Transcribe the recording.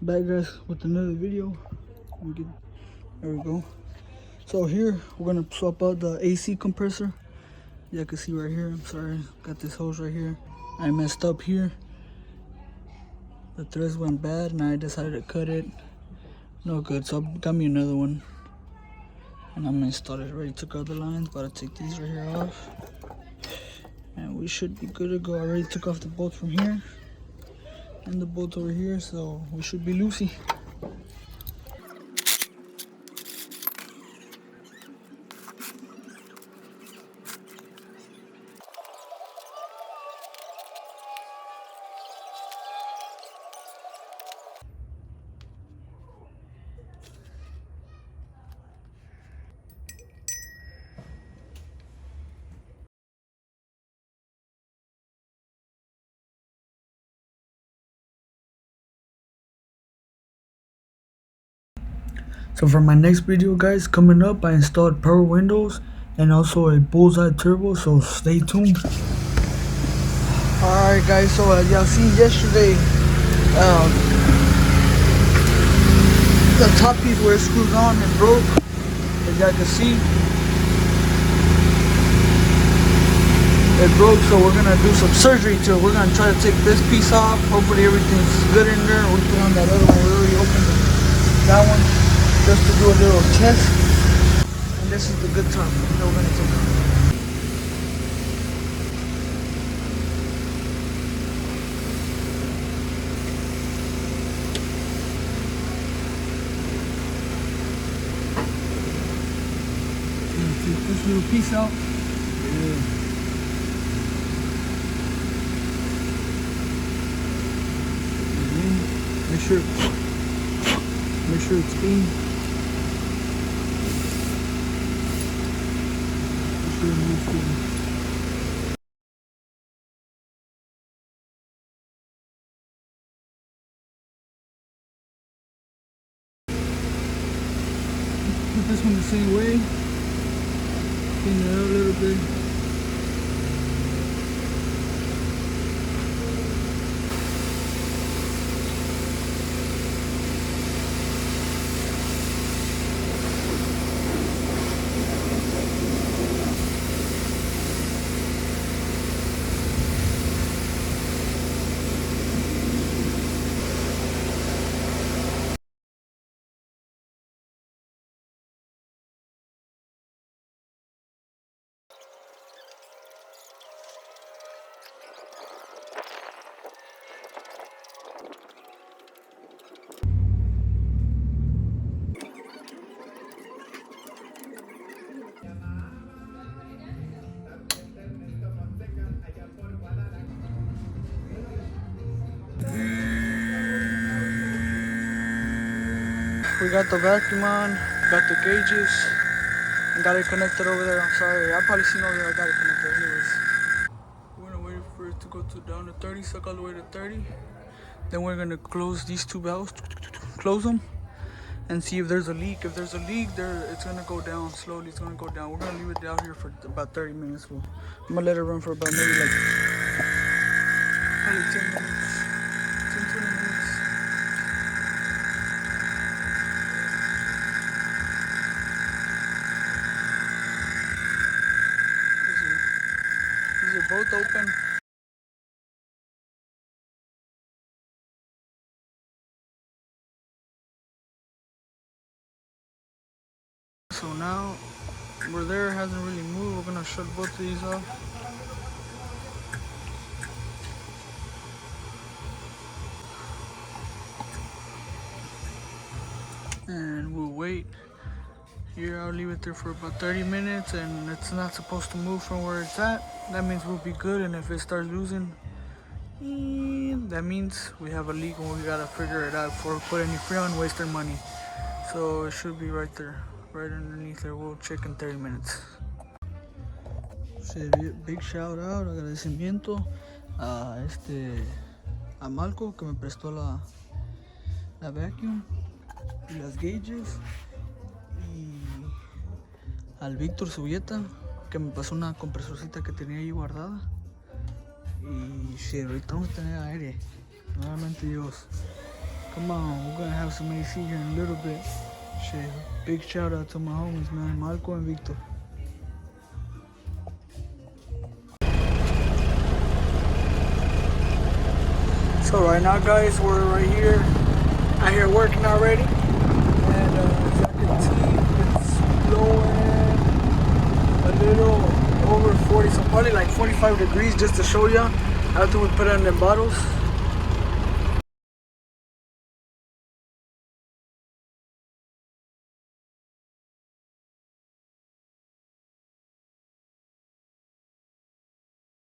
Back guys with another video. There we go. So here we're gonna swap out the AC compressor. You can see right here. I'm sorry, got this hose right here. I messed up here. The threads went bad and I decided to cut it. No good, so I got me another one. And I'm gonna install it. Already took out the lines, about to take these right here off. And we should be good to go. I already took off the bolt from here and the bolt over here, so we should be loosey. So for my next video guys, coming up, I installed power windows and also a bullseye turbo, so stay tuned. Alright guys, so as y'all seen yesterday, the top piece where it screws on and broke, as y'all can see. It broke, so we're gonna do some surgery to it. We're gonna try to take this piece off. Hopefully everything's good in there. We put on that other one. We already opened that one just to do a little test. And this is the good top that we're gonna take off. Take this little piece out. Yeah. Make sure it's clean. Make sure it's clean. Put this one the same way. Clean it out a little bit. We got the vacuum on, got the gauges, and got it connected over there. I'm sorry, I'll probably see over there. I got it connected anyways. We're gonna wait for it to go down to 30, suck all the way to 30. Then we're gonna close these two valves, close them, and see if there's a leak. If there's a leak, it's gonna go down slowly. It's gonna go down. We're gonna leave it out here for about 30 minutes. I'm gonna let it run for about maybe like probably 10 minutes, 10-20 minutes. These are both open. So now we're there, it hasn't really moved. We're gonna shut both of these off. And we'll wait. Here I'll leave it there for about 30 minutes and it's not supposed to move from where it's at. That means we'll be good, and if it starts losing, that means we have a leak and we gotta figure it out before we put any freon and waste our money. So it should be right there, right underneath there. We'll check in 30 minutes. Big shout out, agradecimiento a Malco que me prestó la vacuum y las gauges, y al Víctor Subieta que me pasó una compresorcita que tenía ahí guardada. Y si ahorita vamos a tener aire, nuevamente Dios. Come on, we're gonna have some AC here in a little bit. Shit, big shout out to my homies, man, Marco and Victor. So right now, guys, we're right here, out here working already, and as you can see, it's blowing a little over 40, so probably like 45 degrees, just to show you after we put it in the bottles.